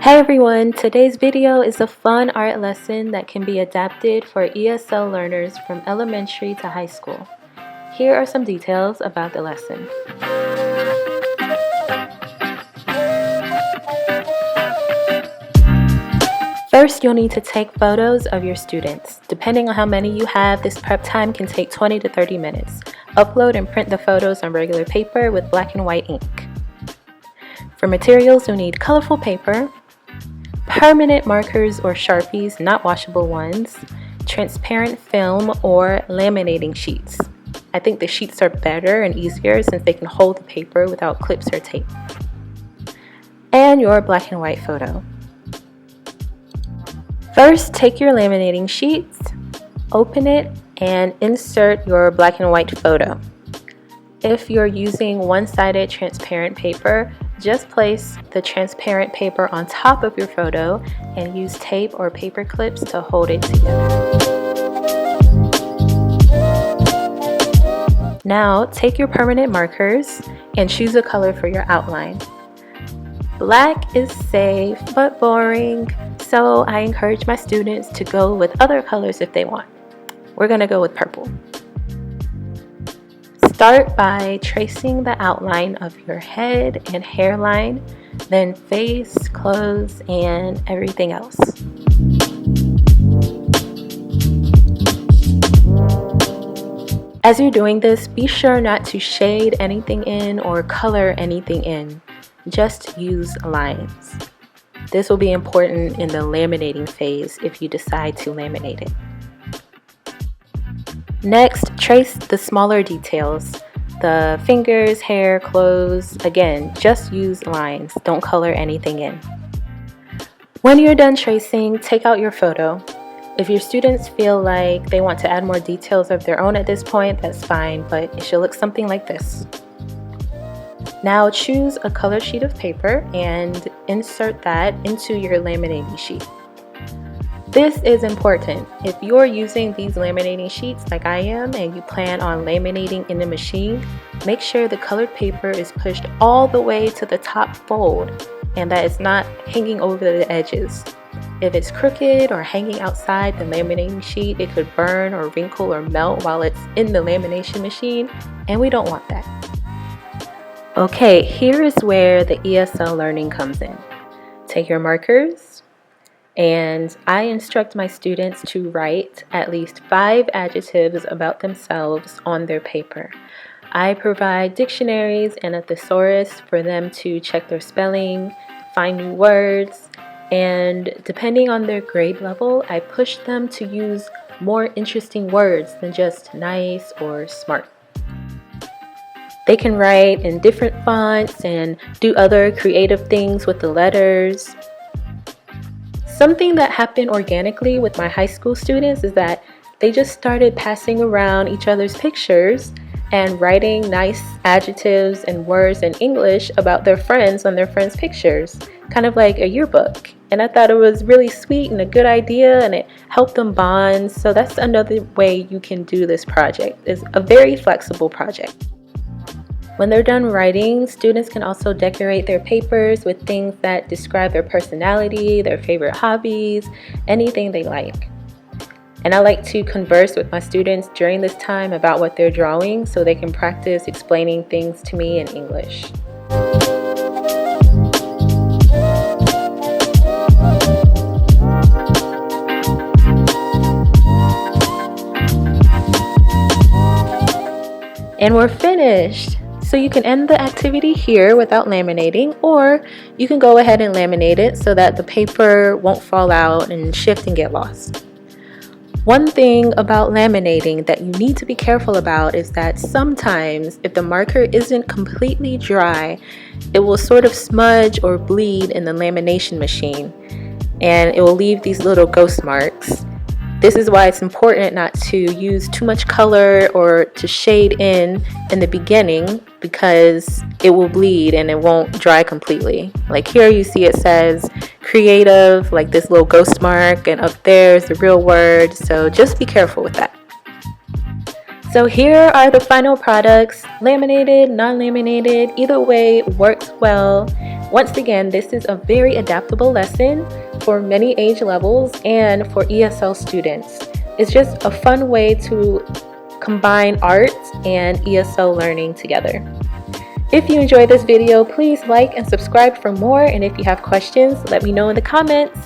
Hey everyone, today's video is a fun art lesson that can be adapted for ESL learners from elementary to high school. Here are some details about the lesson. First, you'll need to take photos of your students. Depending on how many you have, this prep time can take 20 to 30 minutes. Upload and print the photos on regular paper with black and white ink. For materials, you'll need colorful paper, permanent markers or Sharpies, not washable ones, transparent film or laminating sheets. I think the sheets are better and easier since they can hold the paper without clips or tape. And your black and white photo. First, take your laminating sheets, open it, and insert your black and white photo. If you're using one-sided transparent paper, just place the transparent paper on top of your photo and use tape or paper clips to hold it together. Now, take your permanent markers and choose a color for your outline. Black is safe but boring, so I encourage my students to go with other colors if they want. We're going to go with purple. Start by tracing the outline of your head and hairline, then face, clothes, and everything else. As you're doing this, be sure not to shade anything in or color anything in. Just use lines. This will be important in the laminating phase if you decide to laminate it. Next, trace the smaller details. The fingers, hair, clothes. Again, just use lines. Don't color anything in. When you're done tracing, take out your photo. If your students feel like they want to add more details of their own at this point, that's fine, but it should look something like this. Now choose a color sheet of paper and insert that into your laminating sheet. This is important. If you're using these laminating sheets like I am and you plan on laminating in the machine, make sure the colored paper is pushed all the way to the top fold and that it's not hanging over the edges. If it's crooked or hanging outside the laminating sheet, it could burn or wrinkle or melt while it's in the lamination machine, and we don't want that. Okay, here is where the ESL learning comes in. Take your markers, and I instruct my students to write at least 5 adjectives about themselves on their paper. I provide dictionaries and a thesaurus for them to check their spelling, find new words, and depending on their grade level, I push them to use more interesting words than just nice or smart. They can write in different fonts and do other creative things with the letters. Something that happened organically with my high school students is that they just started passing around each other's pictures and writing nice adjectives and words in English about their friends on their friends' pictures, kind of like a yearbook. And I thought it was really sweet and a good idea, and it helped them bond. So that's another way you can do this project. It's a very flexible project. When they're done writing, students can also decorate their papers with things that describe their personality, their favorite hobbies, anything they like. And I like to converse with my students during this time about what they're drawing so they can practice explaining things to me in English. And we're finished! So you can end the activity here without laminating, or you can go ahead and laminate it so that the paper won't fall out and shift and get lost. One thing about laminating that you need to be careful about is that sometimes if the marker isn't completely dry, it will sort of smudge or bleed in the lamination machine, and it will leave these little ghost marks. This is why it's important not to use too much color or to shade in the beginning, because it will bleed and it won't dry completely. Like here you see it says creative, like this little ghost mark, and up there is the real word, so just be careful with that. So here are the final products. Laminated, non-laminated, either way works well. Once again, this is a very adaptable lesson for many age levels and for ESL students. It's just a fun way to combine art and ESL learning together. If you enjoyed this video, please like and subscribe for more, and if you have questions, let me know in the comments.